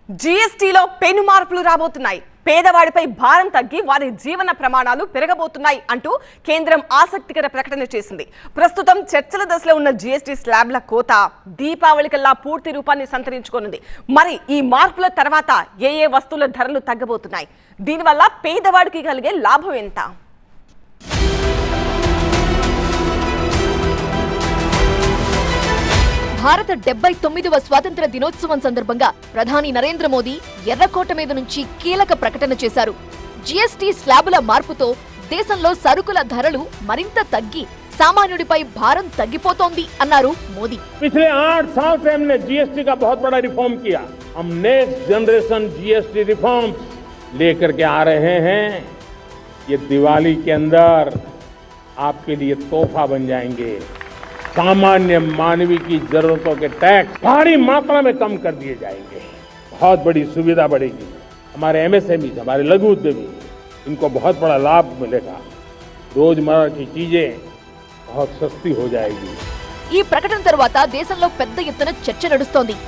జీఎస్టీలో పెను మార్పులు రాబోతున్నాయి. పేదవాడిపై భారం తగ్గి వారి జీవన ప్రమాణాలు పెరగబోతున్నాయి అంటూ కేంద్రం ఆసక్తికర ప్రకటన చేసింది. ప్రస్తుతం చర్చల దశలో ఉన్న జీఎస్టీ స్లాబ్ల కోత దీపావళికల్లా పూర్తి రూపాన్ని సంతరించుకోనుంది. మరి ఈ మార్పుల తర్వాత ఏ వస్తువుల ధరలు తగ్గబోతున్నాయి? దీనివల్ల పేదవాడికి కలిగే లాభం ఎంత? భారత 79వ స్వాతంత్ర దినోత్సవం సందర్భంగా ప్రధాని నరేంద్ర మోదీ ఎర్రకోట మీద నుంచి కీలక ప్రకటన చేశారు. జీఎస్టీ స్లాబుల మార్పుతో దేశంలో సరుకుల ధరలు మరింత తగ్గి సామాన్యుడిపై భారం తగ్గిపోతోంది అన్నారు మోదీ. पिछले 8 साल से हमने जीएसटी का बहुत बड़ा रिफॉर्म किया. हम नेक्स्ट जनरेशन जीएसटी रिफॉर्म्स लेकर के आ रहे हैं. ये दिवाली के अंदर आपके लिए तोहफा बन जाएंगे. सामान्य मानवीय की जरूरतों के टैक्स भारी मात्रा में कम कर दिए जाएंगे. बहुत बड़ी सुविधा बढ़ेगी. हमारे एमएसएमई, हमारे लघु उद्यमी, इनको बहुत बड़ा लाभ मिलेगा. रोजमर्रा की चीजें बहुत सस्ती हो जाएगी. ఈ ప్రకటన తర్వాత దేశంలో పెద్ద ఎత్తున చర్చ నడుస్తోంది.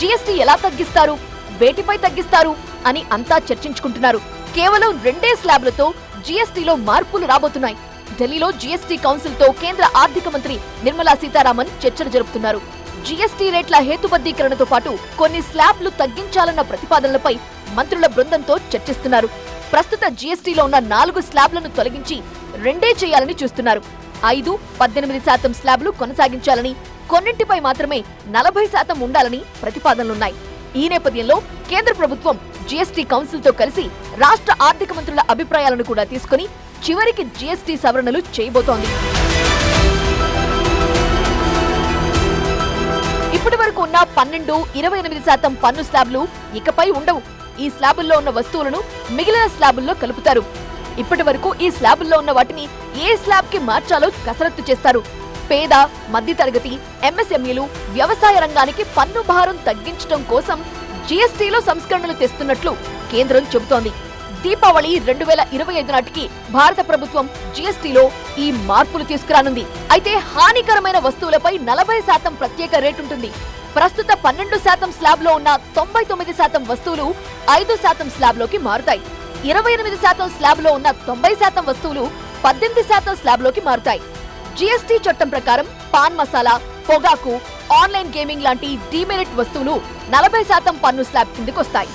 జీఎస్టీ ఎలా తగ్గిస్తారు, వేటిపై తగ్గిస్తారు అని అంతా చర్చించుకుంటున్నారు. కేవలం 2 స్లాబ్లతో జీఎస్టీలో మార్పులు రాబోతున్నాయి. ఢిల్లీలో జీఎస్టీ కౌన్సిల్ తో కేంద్ర ఆర్థిక మంత్రి నిర్మలా సీతారామన్ చర్చలు జరుపుతున్నారు. జీఎస్టీ రేట్ల హేతుబద్ధీకరణతో పాటు కొన్ని స్లాబ్లు తగ్గించాలన్న ప్రతిపాదనలపై మంత్రుల బృందంతో చర్చిస్తున్నారు. ప్రస్తుత జీఎస్టీలో ఉన్న 4 స్లాబ్లను తొలగించి 2 చేయాలని చూస్తున్నారు. 5, 18% స్లాబ్లు కొనసాగించాలని, కొన్నింటిపై మాత్రమే 40% ఉండాలని ప్రతిపాదనలున్నాయి. ఈ నేపథ్యంలో కేంద్ర ప్రభుత్వం జీఎస్టీ కౌన్సిల్ తో కలిసి రాష్ట్ర ఆర్థిక మంత్రుల అభిప్రాయాలను కూడా తీసుకుని చివరికి జీఎస్టీ సవరణలు చేయబోతోంది. ఇప్పటి వరకు ఉన్న 12, 28% పన్ను స్లాబ్లు ఇకపై ఉండవు. ఈ స్లాబుల్లో ఉన్న వస్తువులను మిగిలిన స్లాబుల్లో కలుపుతారు. ఇప్పటి వరకు ఈ స్లాబుల్లో ఉన్న వాటిని ఏ స్లాబ్ కి మార్చాలో కసరత్తు చేస్తారు. పేద, మధ్యతరగతి, ఎంఎస్ఎంఈలు, వ్యవసాయ రంగానికి పన్ను భారం తగ్గించడం కోసం జీఎస్టీలో సంస్కరణలు తెస్తున్నట్లు కేంద్రం చెబుతోంది. దీపావళి 2025 నాటికి భారత ప్రభుత్వం జీఎస్టీలో ఈ మార్పులు తీసుకురానుంది. అయితే హానికరమైన వస్తువులపై 40% ప్రత్యేక రేటుంటుంది. ప్రస్తుత 12% స్లాబ్ లో ఉన్న 99% వస్తువులు 5% స్లాబ్ లోకి మారుతాయి. 28% స్లాబ్ లో ఉన్న 90% వస్తువులు 18% స్లాబ్ లోకి మారుతాయి. జీఎస్టీ చట్టం ప్రకారం పాన్ మసాలా, పొగాకు, ఆన్లైన్ గేమింగ్ లాంటి డీమెరిట్ వస్తువులు 40% పన్ను స్లాబ్ కిందకు వస్తాయి.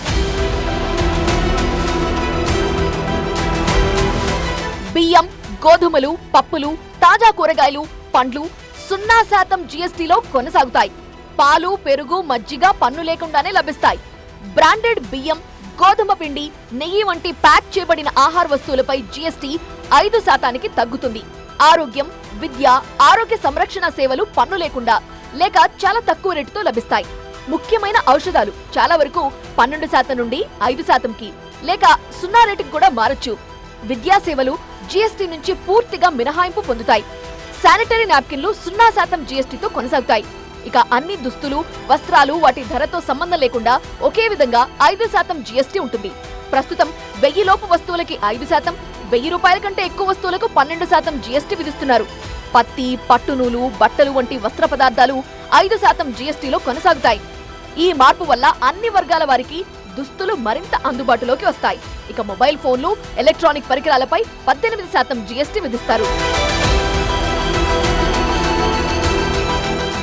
బియ్యం, గోధుమలు, పప్పులు, తాజా కూరగాయలు, పండ్లు 0% జీఎస్టీలో కొనసాగుతాయి. పాలు, పెరుగు, మజ్జిగ పన్ను లేకుండానే లభిస్తాయి. బ్రాండెడ్ బియ్యం, గోధుమ పిండి, నెయ్యి వంటి ప్యాక్ చేయబడిన ఆహార వస్తువులపై జీఎస్టీ 5%కి తగ్గుతుంది. ఆరోగ్యం, విద్య, ఆరోగ్య సంరక్షణ సేవలు పన్ను లేకుండా లేక చాలా తక్కువ రేటుతో లభిస్తాయి. ముఖ్యమైన ఔషధాలు చాలా వరకు 12% నుండి 5%కి లేక 0 రేటుకి కూడా మారచ్చు. విద్యా సేవలు జీఎస్టీ నుంచి పూర్తిగా మినహాయింపు పొందుతాయి. శానిటరీ నాప్కిన్లు 0% జీఎస్టీతో కొనసాగుతాయి. ఇక అన్ని దుస్తులు, వస్త్రాలు వాటి ధరతో సంబంధం లేకుండా ఒకే విధంగా 5% జీఎస్టీ ఉంటుంది. ప్రస్తుతం 1000 లోపు వస్తువులకి 5%, 1000 రూపాయల కంటే ఎక్కువ వస్తువులకు 12% జీఎస్టీ విధిస్తున్నారు. పత్తి, పట్టునూలు, బట్టలు వంటి వస్త్ర పదార్థాలు 5% జీఎస్టీలో కొనసాగుతాయి. ఈ మార్పు వల్ల అన్ని వర్గాల వారికి దుస్తులు మరింత అందుబాటులోకి వస్తాయి. ఇక మొబైల్ ఫోన్లు, ఎలక్ట్రానిక్ పరికరాలపై 18% జీఎస్టీ విధిస్తారు.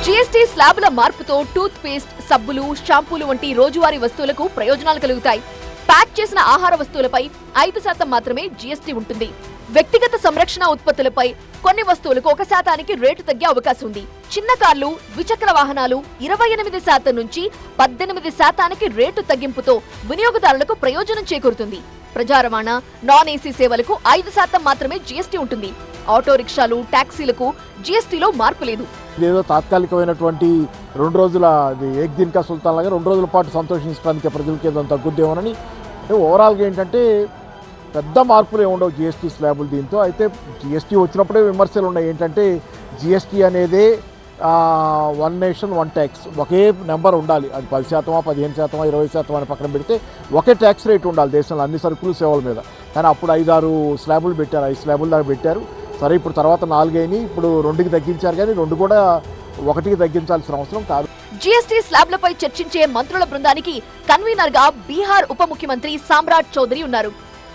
జీఎస్టీ స్లాబుల మార్పుతో టూత్ పేస్ట్, సబ్బులు, షాంపూలు వంటి రోజువారీ వస్తువులకు ప్రయోజనాలు కలుగుతాయి. ప్యాక్ చేసిన ఆహార వస్తువులపై 5% మాత్రమే జీఎస్టీ ఉంటుంది. వ్యక్తిగత సంరక్షణ ఉత్పత్తులపై కొన్ని వస్తువులకు 1%కి రేటు తగ్గే అవకాశం ఉంది. చిన్న కార్లు, ద్విచక్ర వాహనాలు 28% నుంచి 18%కి రేటు తగ్గింపుతో వినియోగదారులకు ప్రయోజనం చేకూరుతుంది. ప్రజా రవాణా, నాన్ ఏసీ సేవలకు 5% మాత్రమే జీఎస్టీ ఉంటుంది. ఆటో రిక్షాలు, టాక్సీలకు జీఎస్టీలో మార్పు లేదు. ఇదేదో తాత్కాలికమైనటువంటి 2 రోజుల ఏక్ దిన్ కా సుల్తాన్ లాగా 2 రోజుల పాటు సంతోషించడానికి ప్రజలకి ఏదో తగ్గుద్దేమోనని. అంటే ఓవరాల్గా ఏంటంటే పెద్ద మార్పులు ఏముండవు జీఎస్టీ స్లాబులు. దీంతో అయితే జీఎస్టీ వచ్చినప్పుడే విమర్శలు ఉన్నాయి. ఏంటంటే జీఎస్టీ అనేది 1 నేషన్ 1 ట్యాక్స్, ఒకే నెంబర్ ఉండాలి. అది 10%, 15%, 20% అని పక్కన పెడితే ఒకే ట్యాక్స్ రేట్ ఉండాలి దేశంలో అన్ని సరుకులు, సేవల మీద. కానీ అప్పుడు 5-6 స్లాబులు పెట్టారు, 5 స్లాబులు దాకా పెట్టారు. సరే, ఇప్పుడు తర్వాత 4 అయినాయి. ఇప్పుడు 2కి తగ్గించారు, కానీ 2 కూడా 1కి తగ్గించాల్సిన అవసరం కాదు. జీఎస్టీ స్లాబ్లపై చర్చించే మంత్రుల బృందానికి కన్వీనర్ గా బీహార్ ఉప ముఖ్యమంత్రి సామ్రాట్ చౌదరి ఉన్నారు.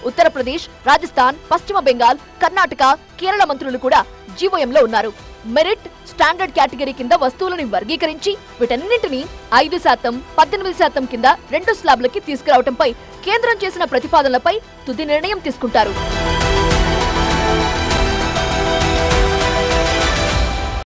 ఉత్తరప్రదేశ్, రాజస్థాన్, పశ్చిమ బెంగాల్, కర్ణాటక, కేరళ మంత్రులు కూడా జీవోఎంలో ఉన్నారు. మెరిట్, స్టాండర్డ్ కేటగిరీ కింద వస్తువులను వర్గీకరించి వీటన్నింటినీ 5%, 18% కింద 2 స్లాబ్లకి తీసుకురావడంపై కేంద్రం చేసిన ప్రతిపాదనలపై తుది నిర్ణయం తీసుకుంటారు.